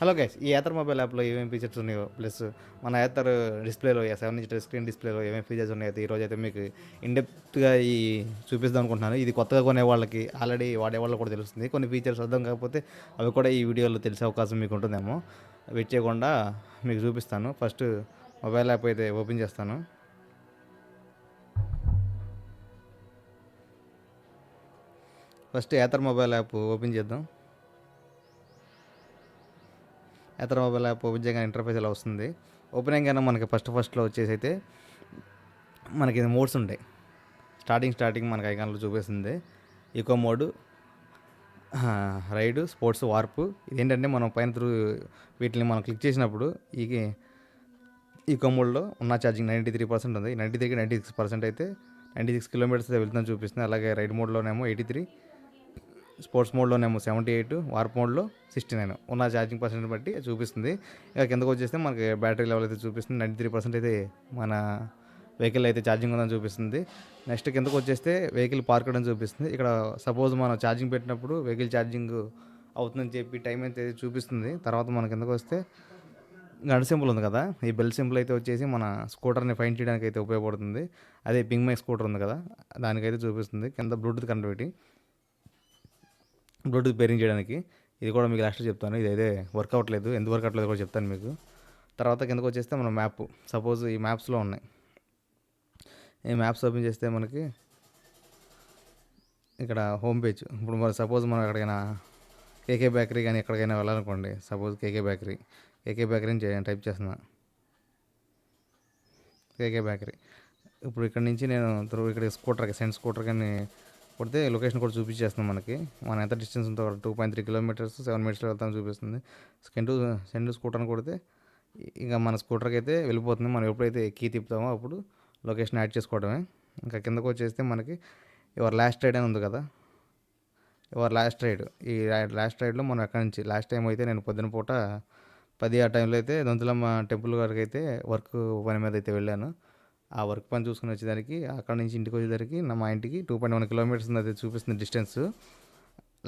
Hello guys ఈ Ather mobile యాప్లో ఏమేమి ఫీచర్స్ ఉన్నాయో ప్లస్ మన ఏథర్ డిస్ప్లేలో 7 ఇంచ్ స్క్రీన్ డిస్ప్లేలో ఏమేమి ఫీచర్స్ ఉన్నాయో అయితే ఈరోజు అయితే మీకు ఇన్డెప్త్గా చూపిద్దాం అనుకుంటున్నాను. ఇది కొత్తగా కొనే వాళ్ళకి ఆల్రెడీ వాడే వాళ్ళకి కూడా తెలుస్తుంది. కొన్ని ఫీచర్స్ అర్థం కాకపోతే అవి కూడా ఈ వీడియోలో తెలిసే అవకాశం మీకు ఉంటుందేమో. వెయిట్ చేయకుండా మీకు చూపిస్తాను. ఫస్ట్ మొబైల్ యాప్ అయితే ఓపెన్ చేస్తాను. First Ather mobile app open చేద్దాం. ఏథర్ మొబైల్ యాప్ ఓపెన్ చేయగానే ఇంటర్ఫేస్ ఇలా వస్తుంది. ఓపెన్ అయ్యాక మనకి ఫస్ట్లో వచ్చేసి అయితే మనకి మోడ్స్ ఉంటాయి. స్టార్టింగ్ మనకి ఐకాన్లో చూపిస్తుంది eco mode, ride, sports, warp. ఇదేంటంటే మనం పైన వీటిని మనం క్లిక్ చేసినప్పుడు ఈ ఈకో మోడ్లో ఉన్న ఛార్జింగ్ 93% ఉంది. 93కి 96% అయితే 96 కిలోమీటర్స్ వెళ్తుందని చూపిస్తుంది. అలాగే రైడ్ మోడ్లోనేమో 83, స్పోర్ట్స్ మోడ్లోనేమో 78, వార్ప్ మోడ్లో 69 ఉన్న ఛార్జింగ్ పర్సెంట్ బట్టి చూపిస్తుంది. ఇక కిందకు వచ్చేస్తే మనకి బ్యాటరీ లెవెల్ అయితే చూపిస్తుంది. 93% అయితే మన వెహికల్ అయితే ఛార్జింగ్ ఉందని చూపిస్తుంది. నెక్స్ట్ కిందకు వచ్చేస్తే వెహికల్ పార్క్ అని చూపిస్తుంది. ఇక్కడ సపోజ్ మనం ఛార్జింగ్ పెట్టినప్పుడు వెహికల్ ఛార్జింగ్ అవుతుందని చెప్పి టైం అయితే చూపిస్తుంది. తర్వాత మన కిందకు వస్తే గంట సింబల్ ఉంది కదా, ఈ బెల్ సింబల్ అయితే వచ్చేసి మన స్కూటర్ని ఫైన్ చేయడానికి అయితే ఉపయోగపడుతుంది. అదే పింగ్ మై స్కూటర్ ఉంది కదా, దానికైతే చూపిస్తుంది. కింద బ్లూటూత్ కనెక్టివిటీ, బ్లూటూత్ పేరింగ్ చేయడానికి. ఇది కూడా మీకు లాస్ట్లో చెప్తాను. ఇదైతే వర్క్ అవ్వట్లేదు, ఎందుకు వర్క్ అవ్వట్లేదు కూడా చెప్తాను మీకు. తర్వాత కిందకు వచ్చేస్తే మన మ్యాప్, సపోజ్ ఈ మ్యాప్స్లో ఉన్నాయి. ఈ మ్యాప్స్ ఓపెన్ చేస్తే మనకి ఇక్కడ హోమ్ పేజ్. ఇప్పుడు మరి సపోజ్ మనం ఎక్కడికైనా కేకే బేకరీ కానీ ఎక్కడికైనా వెళ్ళాలనుకోండి. సపోజ్ కేకే బేకరీని టైప్ చేస్తున్నా, కేకే బేకరీ. ఇప్పుడు ఇక్కడ నుంచి నేను ఇక్కడ సెండ్ స్కూటర్ కానీ కొడితే లొకేషన్ కూడా చూపించేస్తుంది మనకి. మన ఎంత డిస్టెన్స్ ఉందో 2.3 కిలోమీటర్స్ 7 మినిట్స్లో వెళ్తామని చూపిస్తుంది. సెండ్ స్కూటర్ని కొడితే ఇంకా మన స్కూటర్కి అయితే వెళ్ళిపోతుంది. మనం ఎప్పుడైతే కీ తిప్పుతామో అప్పుడు లొకేషన్ యాడ్ చేసుకోవడమే. ఇంకా కిందకు వచ్చేస్తే మనకి యువర్ లాస్ట్ రైడ్ అని ఉంది కదా, ఈ లాస్ట్ రైడ్లో మనం ఎక్కడి నుంచి లాస్ట్ టైం అయితే నేను పొద్దున పూట 10 ఆ టైంలో అయితే దొంతులమ్మ టెంపుల్ వరకు అయితే వర్క్ పని మీద అయితే వెళ్ళాను. ఆ వర్క్ పని చూసుకుని వచ్చేదానికి అక్కడ నుంచి ఇంటికి వచ్చేసరికి మా ఇంటికి 2.1 కిలోమీటర్స్ అయితే చూపిస్తుంది డిస్టెన్స్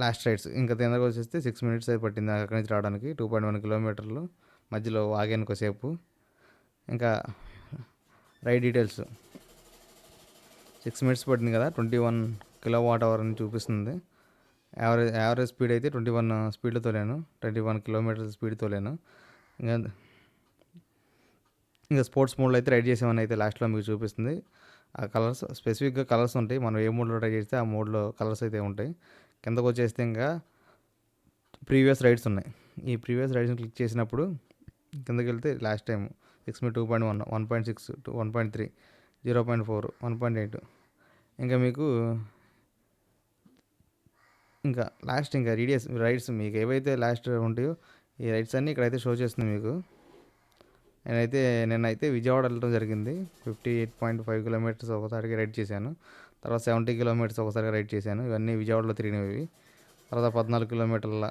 లాస్ట్ రైడ్స్. ఇంకా తిన్నగా వచ్చేస్తే 6 మినిట్స్ అయితే పట్టింది అక్కడి నుంచి రావడానికి. 2.1 కిలోమీటర్లు మధ్యలో ఆగాను కొద్దిసేపు. ఇంకా రైడ్ డీటెయిల్స్ 6 మినిట్స్ పట్టింది కదా, 21 kWh అని చూపిస్తుంది. యావరేజ్ స్పీడ్ అయితే 21 స్పీడ్లో తోలాను, 21 కిలోమీటర్స్ స్పీడ్ తోలాను. ఇంకా స్పోర్ట్స్ మోడ్లో అయితే రైడ్ చేసామని అయితే లాస్ట్లో మీకు చూపిస్తుంది. ఆ కలర్స్ స్పెసిఫిక్గా కలర్స్ ఉంటాయి. మనం ఏ మోడ్లో రైడ్ చేస్తే ఆ మోడ్లో కలర్స్ అయితే ఉంటాయి. కిందకు వచ్చేస్తే ఇంకా ప్రీవియస్ రైడ్స్ ఉన్నాయి. ఈ ప్రీవియస్ రైడ్స్ని క్లిక్ చేసినప్పుడు కిందకి వెళ్తే లాస్ట్ టైం 6 మీ 2.1, 1.6, 1.3, 0.4, 1.8. ఇంకా మీకు ఇంకా లాస్ట్ ఇంకా రైడ్స్ మీకు ఏవైతే లాస్ట్ ఉంటాయో ఈ రైడ్స్ అన్నీ ఇక్కడైతే షో చేస్తుంది మీకు. నేనైతే విజయవాడ వెళ్ళడం జరిగింది. 58.5 కిలోమీటర్స్ ఒకసారిగా రైడ్ చేశాను. తర్వాత 70 కిలోమీటర్స్ ఒకసారిగా రైడ్ చేశాను. ఇవన్నీ విజయవాడలో తిరిగినవి. తర్వాత 14 కిలోమీటర్ల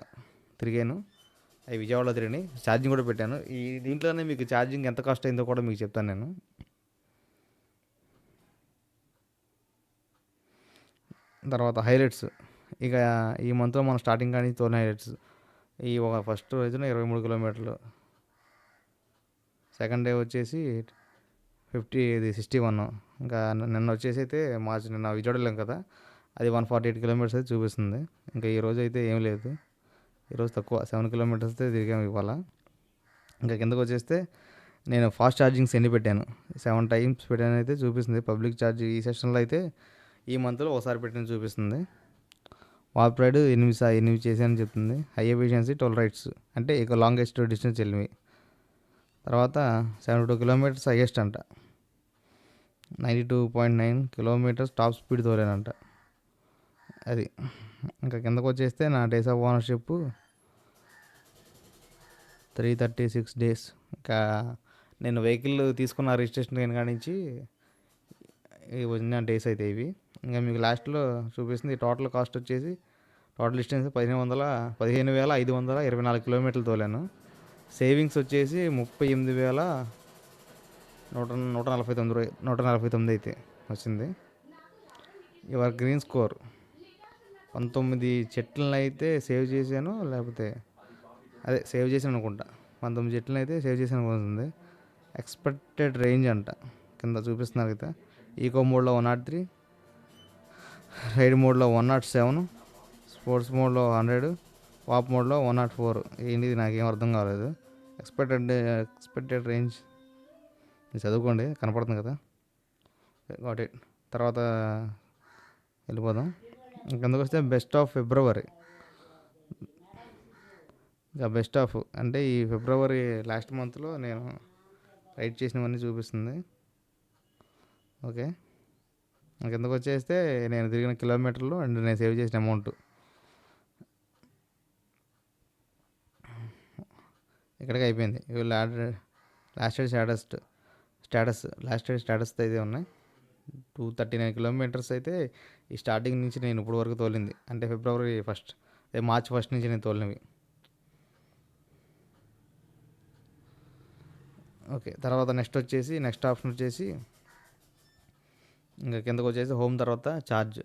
తిరిగాను, అవి విజయవాడలో తిరిగి ఛార్జింగ్ కూడా పెట్టాను. ఈ దీంట్లోనే మీకు ఛార్జింగ్ ఎంత కాస్ట్ అయిందో కూడా మీకు చెప్తాను నేను. తర్వాత హైలైట్స్, ఇక ఈ మంత్లో మనం స్టార్టింగ్ కానీ తోలిన హైలైట్స్. ఒక ఫస్ట్ రోజున 23 కిలోమీటర్లు, సెకండ్ డే వచ్చేసి 61. ఇంకా నిన్న వచ్చేసి అయితే నిన్న విజయవాడ వెళ్ళాం కదా, అది 148 కిలోమీటర్స్ అయితే చూపిస్తుంది. ఇంకా ఈరోజు అయితే ఏం లేదు, ఈరోజు తక్కువ 7 కిలోమీటర్స్ అయితే తిరిగాము ఇవాళ. ఇంకా కిందకు వచ్చేస్తే నేను ఫాస్ట్ ఛార్జింగ్స్ ఎన్ని పెట్టాను, 7 టైమ్స్ పెట్టాను అయితే చూపిస్తుంది. పబ్లిక్ ఛార్జ్ ఈ సెషన్లో అయితే ఈ మంత్లో ఒకసారి పెట్టిన చూపిస్తుంది. వార్ప్ రైడ్ 8 చేశానని చెప్తుంది. హై ఎఫిషియన్సీ 12 రైడ్స్ అంటే ఇక లాంగెస్ట్ డిస్టెన్స్ వెళ్ళినవి. తర్వాత 72 కిలోమీటర్స్ హైయెస్ట్ అంట, 92.9 కిలోమీటర్స్ టాప్ స్పీడ్ తోలేనంట అది. ఇంకా కిందకు వచ్చేస్తే నా డేస్ ఆఫ్ ఓనర్షిప్ 336 డేస్. ఇంకా నేను వెహికల్ తీసుకున్న రిజిస్ట్రేషన్ అయిన కాడి నుంచి వచ్చిన డేస్ అయితే ఇవి. ఇంకా మీకు లాస్ట్లో చూపిస్తుంది టోటల్ కాస్ట్ వచ్చేసి, టోటల్ డిస్టెన్స్ 15,524 కిలోమీటర్లు తోలాను. సేవింగ్స్ వచ్చేసి 38,149 అయితే వచ్చింది. యువర్ గ్రీన్ స్కోర్ 19 చెట్లను అయితే సేవ్ చేశాను, లేకపోతే అదే సేవ్ చేసాను అనుకుంటా. 19 చెట్లను అయితే సేవ్ చేసాను అనుకుంటుంది. ఎక్స్పెక్టెడ్ రేంజ్ అంట కింద చూపిస్తున్నారు కదా. ఈకో మోడ్లో 103, రైడ్ మోడ్లో 107, స్పోర్ట్స్ మోడ్లో 100, వాప్ మోడ్లో 104. ఏంటి నాకేం అర్థం కాలేదు. ఎక్స్పెక్టెడ్ రేంజ్ చదువుకోండి, కనపడుతుంది కదా. Got it. తర్వాత వెళ్ళిపోదాం. కిందకు వస్తే బెస్ట్ ఆఫ్ ఫిబ్రవరి. ఇంకా బెస్ట్ ఆఫ్ అంటే ఈ ఫిబ్రవరి లాస్ట్ మంత్లో నేను రైడ్ చేసినవన్నీ చూపిస్తుంది. ఓకే, కిందకు వచ్చేస్తే నేను తిరిగిన కిలోమీటర్లు అండ్ నేను సేవ్ చేసిన అమౌంట్. ఇక్కడికి అయిపోయింది. లాస్ట్ రైడ్ స్టేటస్ అయితే ఉన్నాయి. 239 కిలోమీటర్స్ అయితే ఈ స్టార్టింగ్ నుంచి నేను ఇప్పుడు వరకు తోలింది. అంటే ఫిబ్రవరి 1st, మార్చ్ 1st నుంచి నేను తోలినవి. ఓకే, తర్వాత నెక్స్ట్ ఆప్షన్ వచ్చేసి ఇంకా కిందకు వచ్చేసి హోమ్, తర్వాత ఛార్జ్.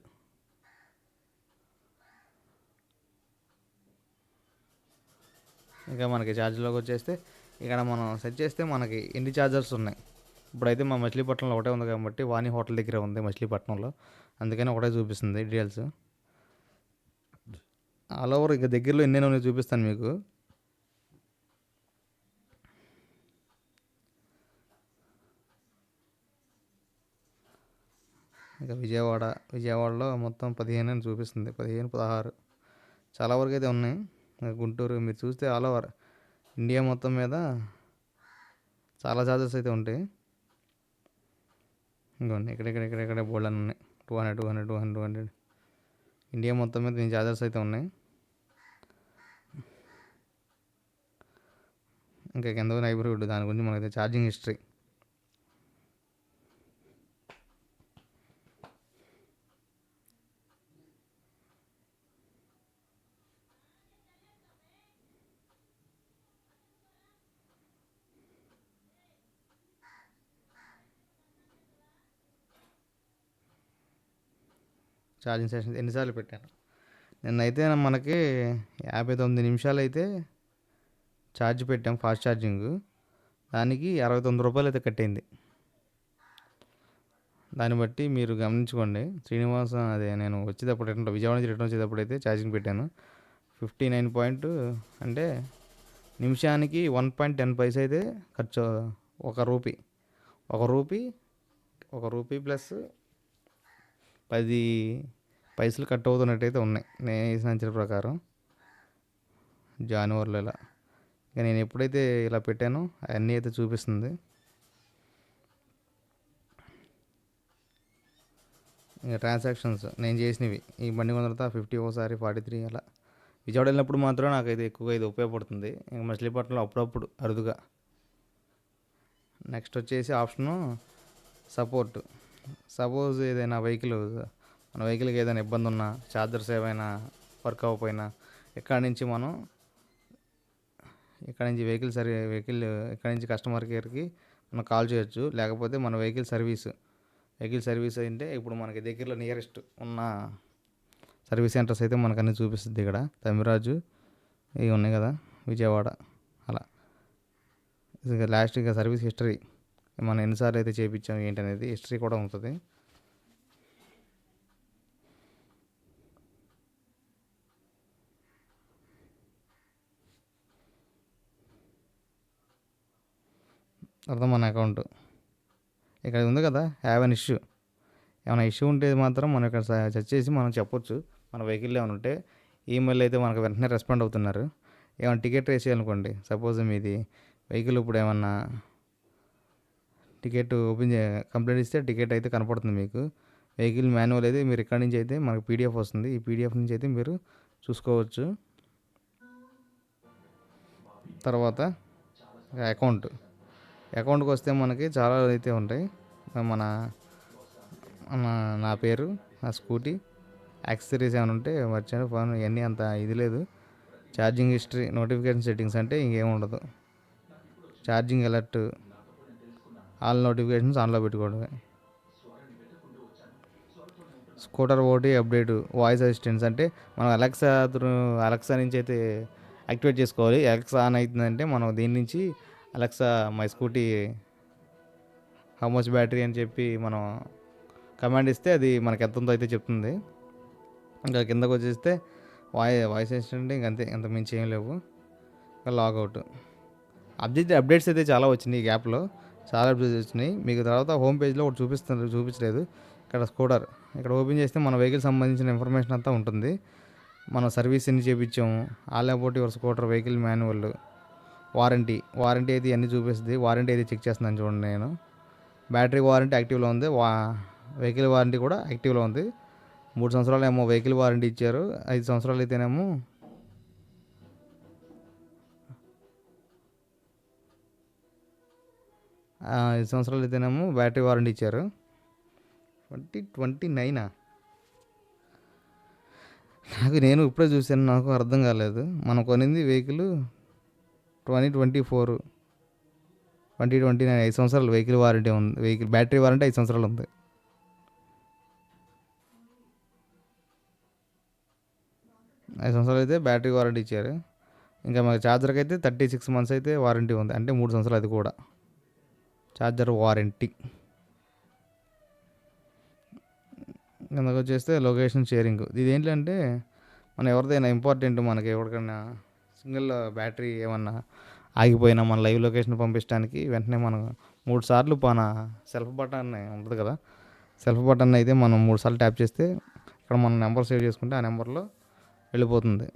ఇంకా మనకి ఛార్జ్లోకి వచ్చేస్తే ఇక్కడ మనం సెట్ చేస్తే మనకి ఎన్ని ఛార్జర్స్ ఉన్నాయి. ఇప్పుడైతే మా మచిలీపట్నంలో ఒకటే ఉంది కాబట్టి వాణి హోటల్ దగ్గర ఉంది మచిలీపట్నంలో, అందుకని ఒకటే చూపిస్తుంది డీటెయిల్స్. ఆల్ ఓవర్ ఇక దగ్గరలో ఎన్నైనా ఉన్నాయి చూపిస్తాను మీకు. ఇంకా విజయవాడలో మొత్తం 15 అని చూపిస్తుంది. 15, 16 చాలా వరకు అయితే ఉన్నాయి. గుంటూరు మీరు చూస్తే ఆల్ ఓవర్ ఇండియా మొత్తం మీద చాలా ఛార్జెస్ అయితే ఉంటాయి. ఇంకోండి ఇక్కడ బోల్డ్ అని ఉన్నాయి. 200 ఇండియా మొత్తం మీద దీని ఛార్జెస్ అయితే ఉన్నాయి. ఇంకా కింద నైబర్హుడ్, దాని గురించి మనకైతే ఛార్జింగ్ హిస్టరీ. ఛార్జింగ్ సెషన్ ఎన్నిసార్లు పెట్టాను నిన్నైతే మనకి 59 నిమిషాలు అయితే ఛార్జ్ పెట్టాం ఫాస్ట్ ఛార్జింగ్. దానికి 69 రూపాయలు అయితే కట్టింది. దాన్ని బట్టి మీరు గమనించుకోండి. అదే నేను వచ్చేటప్పుడు విజయవాడ నుంచి రిటర్న్ వచ్చేటప్పుడు అయితే ఛార్జింగ్ పెట్టాను 59 అంటే నిమిషానికి 1.10 పైసా అయితే ఖర్చు. ఒక రూపీ ప్లస్ 10 పైసలు కట్ అవుతున్నట్టయితే ఉన్నాయి నేను వేసిన అంచనా ప్రకారం జనవరిలో. ఇలా ఇక నేను ఎప్పుడైతే ఇలా పెట్టానో అవన్నీ అయితే చూపిస్తుంది. ఇంకా ట్రాన్సాక్షన్స్ నేను చేసినవి ఈ బండి కొన్న తర్వాత 50 ఒకసారి, 43 అలా. విజయవాడ వెళ్ళినప్పుడు మాత్రం నాకైతే ఎక్కువగా ఇది ఉపయోగపడుతుంది. ఇంకా మచిలీపట్నంలో అప్పుడప్పుడు అరుదుగా. నెక్స్ట్ వచ్చేసి ఆప్షను సపోర్ట్. సపోజ్ ఏదైనా మన వెహికల్కి ఏదైనా ఇబ్బంది ఉన్నా, ఛార్జర్స్ ఏమైనా వర్క్ అవ్వకపోయినా ఇక్కడ నుంచి కస్టమర్ కేర్కి మనం కాల్ చేయొచ్చు. లేకపోతే మన వెహికల్ సర్వీస్ అంటే ఇప్పుడు మనకి దగ్గరలో నియరెస్ట్ ఉన్న సర్వీస్ సెంటర్స్ అయితే మనకు అన్నీ చూపిస్తుంది. ఇక్కడ తమిరాజు ఇవి ఉన్నాయి కదా, విజయవాడ అలా. ఇక లాస్ట్ ఇక సర్వీస్ హిస్టరీ, మనం ఎన్నిసార్లు అయితే చేయించాం ఏంటనేది హిస్టరీ కూడా ఉంటుంది. తర్వాత మన అకౌంట్ ఇక్కడ ఉంది కదా, హ్యావ్ అన్ ఇష్యూ. ఏమైనా ఇష్యూ ఉంటే మాత్రం మనం ఇక్కడ సెర్చ్ చేసి మనం చెప్పొచ్చు. మన వెహికల్ ఏమైనా ఉంటే ఈమెయిల్ అయితే మనకు వెంటనే రెస్పాండ్ అవుతున్నారు. ఏమైనా టికెట్ రేస్ చేయాలనుకోండి, సపోజ్ మీది వెహికల్ ఇప్పుడు ఏమన్నా టికెట్ కంప్లైంట్ ఇస్తే టికెట్ అయితే కనపడుతుంది మీకు. వెహికల్ మాన్యువల్ అయితే మీరు ఇక్కడ నుంచి అయితే మనకు పీడిఎఫ్ వస్తుంది. ఈ పీడిఎఫ్ నుంచి అయితే మీరు చూసుకోవచ్చు. తర్వాత అకౌంట్కి వస్తే మనకి చాలా అయితే ఉంటాయి. నా పేరు, నా స్కూటీ, యాక్సెసరీస్ ఏమైనా ఉంటే వచ్చాను ఫోన్, ఇవన్నీ అంత ఇది లేదు. ఛార్జింగ్ హిస్టరీ, నోటిఫికేషన్ సెట్టింగ్స్ అంటే ఇంకేం ఉండదు. ఛార్జింగ్ అలర్ట్, ఆల్ నోటిఫికేషన్స్ ఆన్లో పెట్టుకోవడమే. Scooter OT update, voice assistants అంటే మనం అలెక్సా నుంచి అయితే యాక్టివేట్ చేసుకోవాలి. అలెక్సా ఆన్ అవుతుందంటే మనం దీని నుంచి Alexa my scooty how much battery అని చెప్పి మనం కమాండ్ ఇస్తే అది మనకి ఎంత ఉందో అయితే చెప్తుంది. ఇంకా కిందకు వచ్చేస్తే వాయిస్ అసిస్టెంట్ ఇంకంతే, అంత మించి ఏం లేవు. ఇంకా లాగౌట్. అప్డేట్స్ అయితే చాలా వచ్చినాయి ఈ యాప్లో, చాలా అప్డేట్స్ వచ్చినాయి. మీకు తర్వాత హోమ్ పేజ్లో ఒకటి చూపించలేదు. ఇక్కడ స్కూటర్ ఇక్కడ ఓపెన్ చేస్తే మన వెహికల్ సంబంధించిన ఇన్ఫర్మేషన్ అంతా ఉంటుంది. మనం సర్వీస్ ఎన్ని చేయించాము, all about your scooter, vehicle manual, warranty అయితే అన్నీ చూపిస్తుంది. వారంటీ అయితే చెక్ చేస్తున్నాను చూడండి నేను. బ్యాటరీ వారంటీ యాక్టివ్లో ఉంది, వెహికల్ వారంటీ కూడా యాక్టివ్లో ఉంది. 3 సంవత్సరాలు ఏమో వెహికల్ వారంటీ ఇచ్చారు, 5 సంవత్సరాలు అయితేనేమో 5 సంవత్సరాలు అయితేనేమో బ్యాటరీ వారంటీ ఇచ్చారు. 2029 నేను ఇప్పుడే చూశాను, నాకు అర్థం కాలేదు. మనం కొనింది వెహికల్ 2024, 2029, 5 సంవత్సరాలు వెహికల్ వారంటీ ఉంది. వెహికల్ బ్యాటరీ వారంటీ 5 సంవత్సరాలు ఉంది. 5 సంవత్సరాలు అయితే బ్యాటరీ వారంటీ ఇచ్చారు. ఇంకా మాకు ఛార్జర్కి అయితే 36 మంత్స్ అయితే వారంటీ ఉంది, అంటే 3 సంవత్సరాలు అది కూడా ఛార్జర్ వారంటీ. కిందకు వచ్చేస్తే లొకేషన్ షేరింగ్. ఇది ఏంటంటే మన ఎవరిదైనా ఇంపార్టెంట్, మనకి ఎవరికైనా సింగిల్ బ్యాటరీ ఏమన్నా ఆగిపోయినా మన లైవ్ లొకేషన్ పంపించడానికి వెంటనే మనం 3 సార్లు మన సెల్ఫ్ బటన్ ఉంటుంది కదా, సెల్ఫ్ బటన్ అయితే మనం 3 సార్లు ట్యాప్ చేస్తే ఇక్కడ మనం నెంబర్ సేవ్ చేసుకుంటే ఆ నెంబర్లో వెళ్ళిపోతుంది.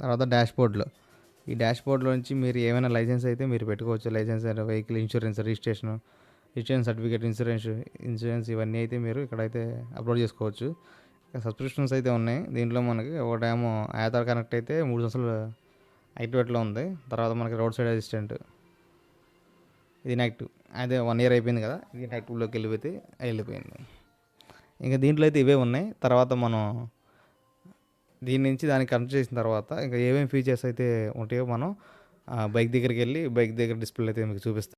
తర్వాత ఈ డాష్బోర్డ్లో నుంచి మీరు ఏమైనా లైసెన్స్ అయితే మీరు పెట్టుకోవచ్చు. Licence, vehicle insurance, registration certificate, insurance ఇవన్నీ అయితే మీరు ఇక్కడైతే అప్లోడ్ చేసుకోవచ్చు. సబ్స్క్రిప్షన్స్ అయితే ఉన్నాయి దీంట్లో. మనకి ఒకటేమో ఆధార్ కనెక్ట్ అయితే 3 సంవత్సరాలు యాక్టివేట్లో ఉంది. తర్వాత మనకి రోడ్ సైడ్ అసిస్టెంట్ ఇది ఇన్యాక్టివ్, అదే 1 ఇయర్ అయిపోయింది కదా, ఇది ఇన్యాక్టివ్లోకి వెళ్ళిపోయింది. ఇంకా దీంట్లో అయితే ఇవే ఉన్నాయి. తర్వాత మనం దీని నుంచి దానికి కనెక్ట్ చేసిన తర్వాత ఇంకా ఏమేమి ఫీచర్స్ అయితే ఉంటాయో మనం బైక్ దగ్గరికి వెళ్ళి బైక్ దగ్గర డిస్ప్లే అయితే మీకు చూపిస్తాం.